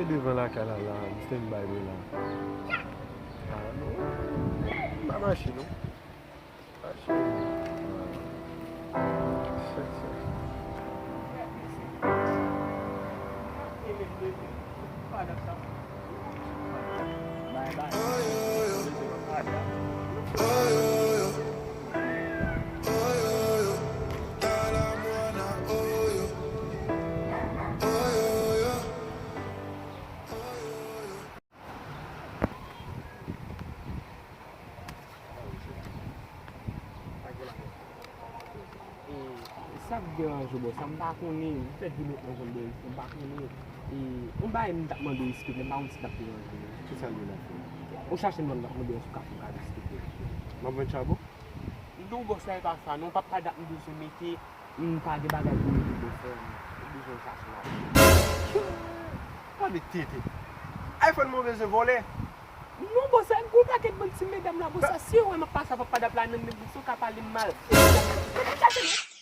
Mwen devan la kala la, mwen stand by mwen la. Ah, non. Ba machi nou. Machi. Sak deranjou bo, sa mba konen, fè di met nan zon de, mba konen. Mba yon tak mande iskip, mba yon stap deranjou. Ki sa li la fè? Ou chache mwen lak mwen de yon sou kap iskip. Mwen ven chabo? Ndou bo sa yon pa sa, non pa pa dak mwen se meti, mpa de bagay pou mwen bo fè, mwen yon chache la. Pa de tete. iPhone mwen veze vole? Non bo sa, kou paket mwen si medam la bo sa, si yon mwen pa sa pa pa da planen mwen sou kap alim mal. Mwen chache mwen.